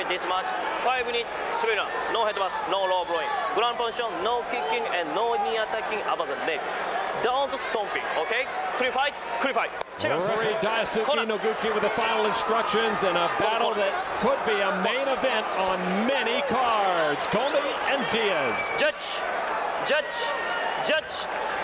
dominate this match. 5 minutes, 3 rounds. No headbutt, no low blowing. Ground position, no kicking and no knee attacking above the leg. Don't stomping, okay? Clear fight, clear fight. Check out. Referee Diaz Noguchi with the final instructions in a battle that could be a main event on many cards. Gomi and Diaz. Judge,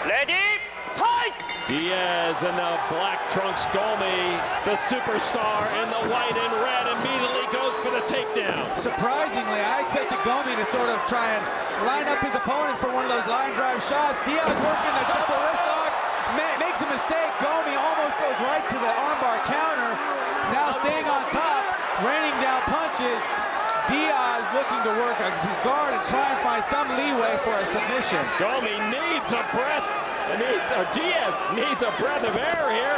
ready, fight! Diaz in the black trunks, Gomi, the superstar in the white and red, immediately goes for the takedown. Surprisingly, I expected Gomi to sort of try and line up his opponent for one of those line drive shots. Diaz working the double wrist lock, makes a mistake. Gomi almost goes right to the armbar counter. Now staying on top, raining down punches. Diaz looking to work his guard and try and find some leeway for a submission. Gomi needs a breath. Diaz needs a breath of air here.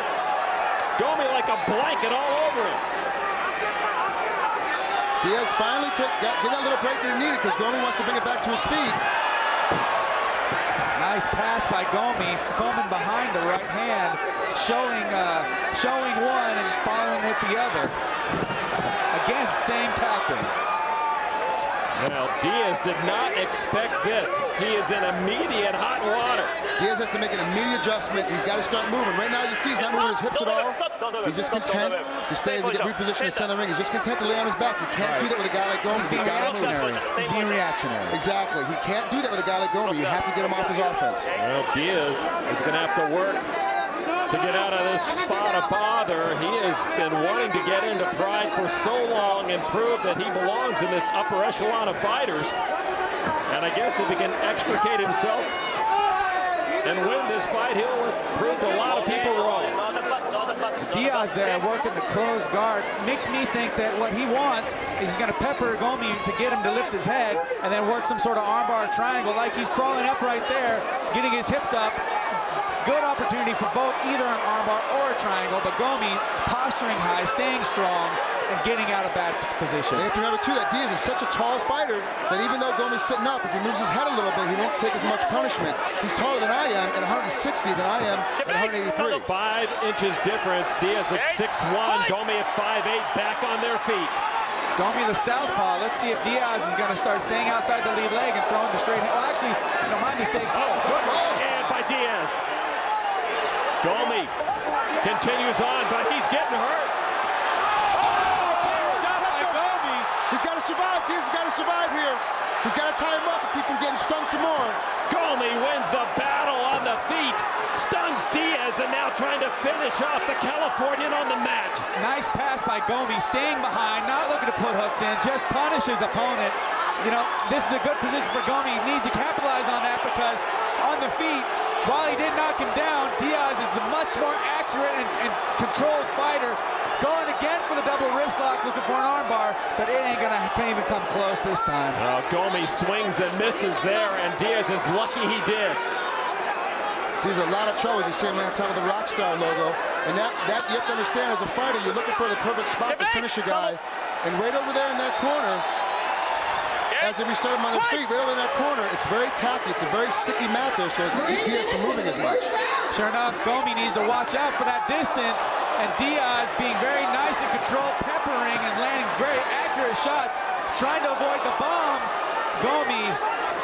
Gomi like a blanket all over him. Diaz finally get that little break that he needed because Gomi wants to bring it back to his feet. Nice pass by Gomi, coming behind the right hand, showing one and following with the other. Again, same tactic. Well, Diaz did not expect this. He is in immediate hot water. Diaz has to make an immediate adjustment. He's got to start moving. Right now, you see he's not moving his hips at all. He's just content to stay as he gets repositioned in the center of the ring. He's just content to lay on his back. He can't do that with a guy like Gomi. He's being reactionary. He's being reactionary. Exactly. He can't do that with a guy like Gomi. You have to get him off his offense. Well, Diaz is going to have to work to get out of this spot of bother. He has been wanting to get into Pride for so long and prove that he belongs in this upper echelon of fighters. And I guess if he can extricate himself and win this fight, he'll prove a lot of people wrong. Diaz there working the closed guard makes me think that what he wants is he's going to pepper Gomi to get him to lift his head and then work some sort of armbar triangle like he's crawling up right there, getting his hips up. Good opportunity for both, either an armbar or a triangle, but Gomi posturing high, staying strong, and getting out of bad position. You have to remember, too, that Diaz is such a tall fighter that even though Gomi's sitting up, if he moves his head a little bit, he won't take as much punishment. He's taller than I am at 160 than I am at 183. 5 inches difference. Diaz at 6'1", Gomi at 5'8", back on their feet. Gomi the southpaw. Let's see if Diaz is going to start staying outside the lead leg and throwing the straight hand. Well, actually, my mistake. And by Diaz. Gomi continues on, but he's getting hurt. Shot by Gomi. He's got to survive. Diaz has got to survive here. He's got to tie him up and keep him getting stung some more. Gomi wins the battle on the feet, stuns Diaz, and now trying to finish off the Californian on the mat. Nice pass by Gomi, staying behind, not looking to put hooks in, just punish his opponent. You know, this is a good position for Gomi. He needs to capitalize on that because on the feet, while he did knock him down, Diaz is the much more accurate and controlled fighter. Going again for the double wrist lock, looking for an armbar, but it can't even come close this time. Gomi swings and misses there, and Diaz is lucky he did. There's a lot of trouble, as you see him on top of the Rockstar logo. And that you have to understand, as a fighter, you're looking for the perfect spot to finish a guy. And right over there in that corner, as if we start him on his feet, right over in that corner, it's very tacky. It's a very sticky mat there, so it's keep Diaz from moving as much. Sure enough, Gomi needs to watch out for that distance, and Diaz being very nice and controlled, peppering and landing very accurate shots, trying to avoid the bombs. Gomi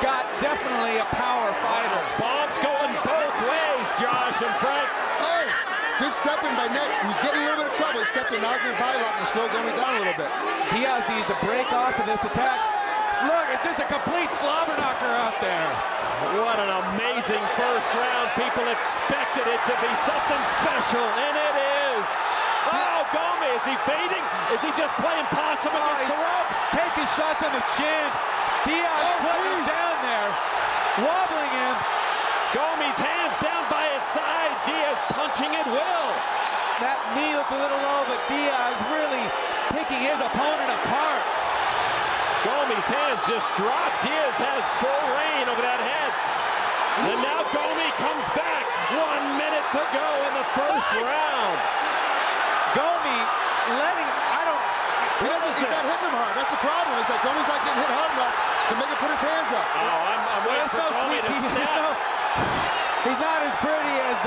got definitely a power fighter. Bombs going both ways, Josh and Frank. Oh, good stepping by Nate. He was getting a little bit of trouble. He stepped in, now he's going to body lock and slow Gomi down a little bit. Diaz needs to break off of this attack. Look, it's just a complete slobber knocker out there. What an amazing first round. People expected it to be something special, and it is. Oh, Gomi, is he fading? Is he just playing possum against the ropes? Taking shots on the chin. Diaz putting him down there, wobbling him. Gomi's hands down by his side. Diaz punching at will. That knee looked a little low, but Diaz really picking his opponent apart. Gomi's hands just dropped. Diaz has full reign over that head. And now Gomi comes back. 1 minute to go in the first round. Gomi letting, He's not hitting him hard. That's the problem, is that Gomi's not getting hit hard enough to make him put his hands up. Oh, I'm waiting for Gomi to snap. He's not as pretty as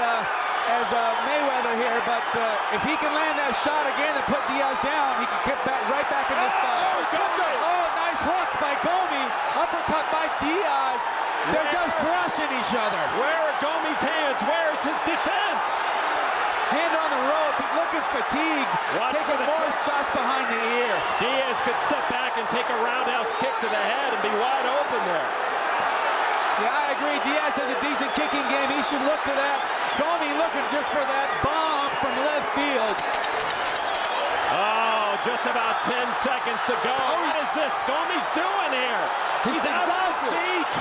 Mayweather here, but if he can land that shot again and put Diaz down, he can get right back in this fight. Oh, he got that. Diaz, they're just crushing each other. Where are Gomi's hands? Where's his defense? Hand on the rope, looking fatigued, taking more shots behind the ear. Diaz could step back and take a roundhouse kick to the head and be wide open there. Yeah, I agree. Diaz has a decent kicking game. He should look to that. Gomi looking just for that bomb from left field. Oh, just about 10 seconds to go. What is this Gomi's doing here? He's exhausted. Feet.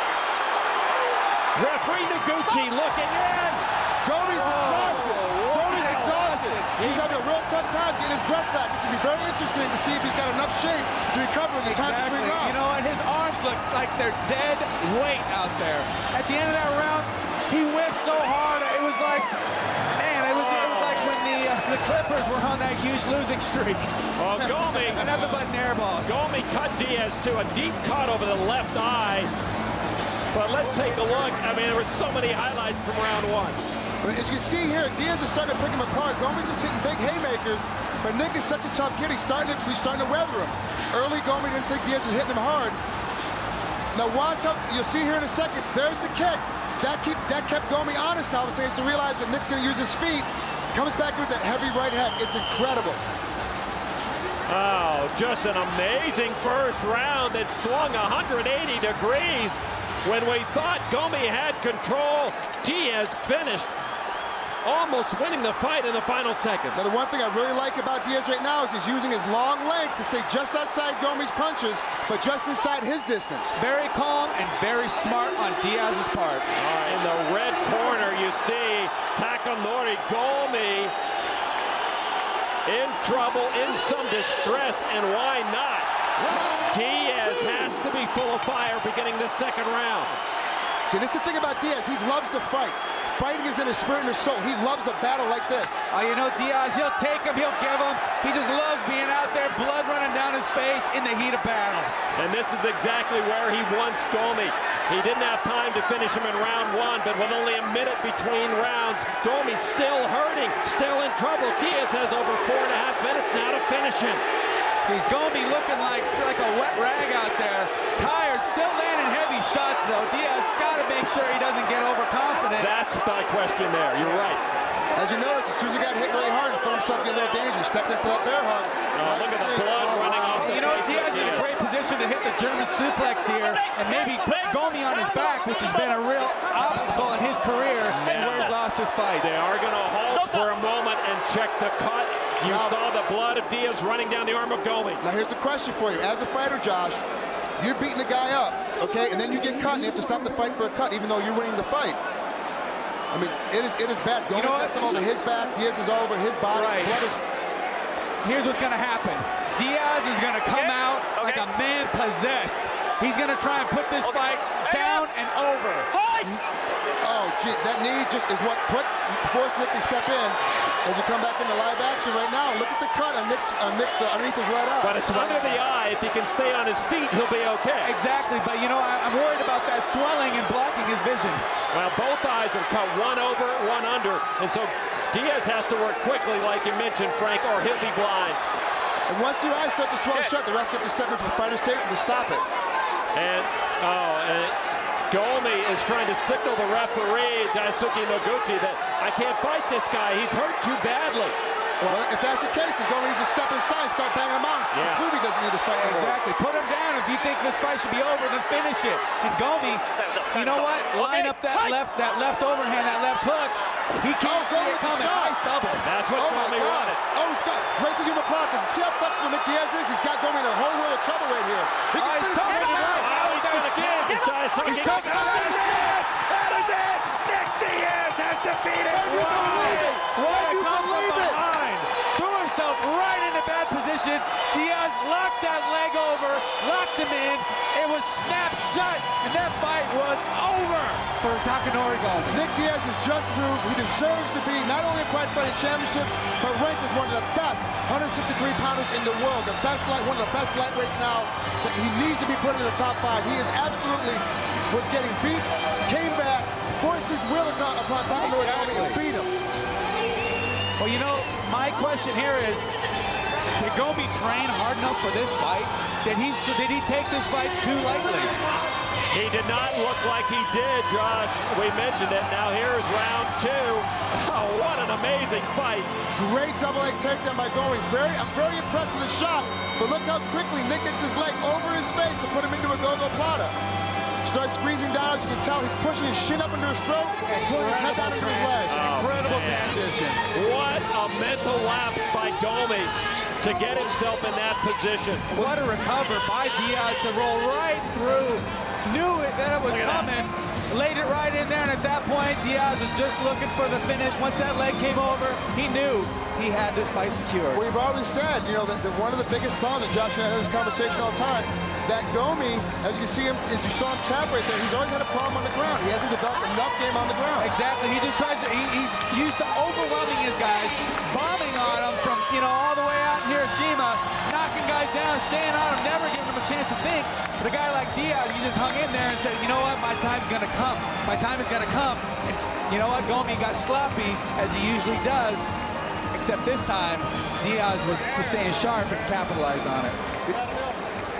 Referee Noguchi looking in. Gomi's exhausted. Gomi's exhausted. He's having a real tough time getting his breath back. It's going to be very interesting to see if he's got enough shape to recover in the time between rounds. You know what? His arms look like they're dead weight out there. At the end of that round, he whipped so hard. It was like, man, it was like when the Clippers were on that huge losing streak. Oh, Gomi. Nothing but air balls. Gomi cut Diaz to a deep cut over the left eye. But let's take a look. I mean, there were so many highlights from round one. As you can see here, Diaz is starting to pick him apart. Gomi's just hitting big haymakers, but Nick is such a tough kid. He's starting to weather him. Early, Gomi didn't think Diaz was hitting him hard. Now watch out. You'll see here in a second. There's the kick. That kept Gomi honest now. It's to realize that Nick's going to use his feet. Comes back with that heavy right hand. It's incredible. Oh, just an amazing first round that swung 180 degrees. When we thought Gomi had control, Diaz finished, almost winning the fight in the final seconds. Now, the one thing I really like about Diaz right now is he's using his long length to stay just outside Gomi's punches, but just inside his distance. Very calm and very smart on Diaz's part. In the red corner, you see Takanori Gomi in trouble, in some distress, and why not? Diaz has to be full of fire beginning the second round. See, this is the thing about Diaz. He loves to fight. Fighting is in his spirit and his soul. He loves a battle like this. You know, Diaz, he'll take him, he'll give him. He just loves being out there, blood running down his face in the heat of battle. And this is exactly where he wants Gomi. He didn't have time to finish him in round one, but with only a minute between rounds, Gomi's still hurting, still in trouble. Diaz has over 4.5 minutes now to finish him. He's Gomi looking like a wet rag out there. Tired, still landing heavy shots, though. Diaz got to make sure he doesn't get overconfident. That's my question there. You're right. As you notice, as soon as he got hit really hard, he felt himself get a little dangerous. Stepped in for that bear hug. Look at the blood running off the You know, face Diaz of is in a great position to hit the German suplex here and maybe put Gomi on his back, which has been a real obstacle in his career and where he's lost his fight. They are going to halt for a moment and check the cut. You saw the blood of Diaz running down the arm of Gomi. Now here's the question for you. As a fighter, Josh, you're beating the guy up, okay? And then you get cut and you have to stop the fight for a cut even though you're winning the fight. I mean, it is bad. Gomi's got some over his back. Diaz is all over his body. Right. Here's what's going to happen. Diaz is going to come out like a man possessed. He's going to try and put this fight down and over. Oh, gee, that knee just is what forced Nick to step in. As you come back into live action right now, look at the cut on Nick's underneath his right eye. But it's under the eye. If he can stay on his feet, he'll be okay. Exactly, but you know, I'm worried about that swelling and blocking his vision. Well, both eyes are cut, one over, one under, and so Diaz has to work quickly, like you mentioned, Frank, or he'll be blind. And once your eyes start to swell shut, the refs have to step in for fighter safety to stop it. And Gomi is trying to signal the referee, Daisuke Noguchi, that I can't fight this guy. He's hurt too badly. Well, if that's the case, then Gomi needs to step inside and start banging him out. Yeah. Prove he doesn't need this fight anymore. Exactly. Put him down. If you think this fight should be over, then finish it. And Gomi, you know what? Line up that left overhand, that left hook. He can't see it coming. Nice double. That's what Gomi wanted. Oh, Scott, right to GOGOPLATA. See how flexible Nick Diaz is? He's got Gomi in a whole world of trouble right here. He can finish him right. He's taking out that shit. That is it. Nick Diaz has defeated. What a come from behind. Threw himself right into bad position. Diaz locked that leg over, locked him in. It was snapped shut, and that fight was over for Takanori Gomi. Nick Diaz has just proved he deserves to be not only in Pride Fighting Championships, but ranked as one of the best 163-pounders in the world. One of the best lightweights now. He needs to be put in the top 5. He is absolutely was getting beat, came back, forced his will upon Takanori Gomi and beat him. Well, you know, my question here is, Did Gomi train hard enough for this fight? Did he take this fight too lightly? He did not look like he did, Josh. We mentioned it. Now here's round 2. Oh, what an amazing fight. Great double leg takedown by Gomi. I'm very impressed with the shot, but look how quickly Nick gets his leg over his face to put him into a GOGOPLATA. Starts squeezing down, as you can tell, he's pushing his shin up into his throat and pulling his head down into his legs. Incredible transition. What a mental lapse by Gomi to get himself in that position. What a recover by Diaz to roll right through. Knew that it was coming, laid it right in there, and at that point, Diaz was just looking for the finish. Once that leg came over, he knew he had this fight secured. We've always said, you know, that one of the biggest problems, and Josh and I have this conversation all the time, that Gomi, as you see him, as you saw him tap right there, he's always had a problem on the ground. He hasn't developed enough game on the ground. Exactly. He just tries to, he's used to overwhelming his guys, bombing on them from, you know, all the way out in Hiroshima, knocking guys down, staying on them, never giving them a chance to think. But a guy like Diaz, he just hung in there and said, you know what, my time's going to come. My time is going to come. And you know what, Gomi got sloppy, as he usually does, except this time, Diaz was staying sharp and capitalized on it. It's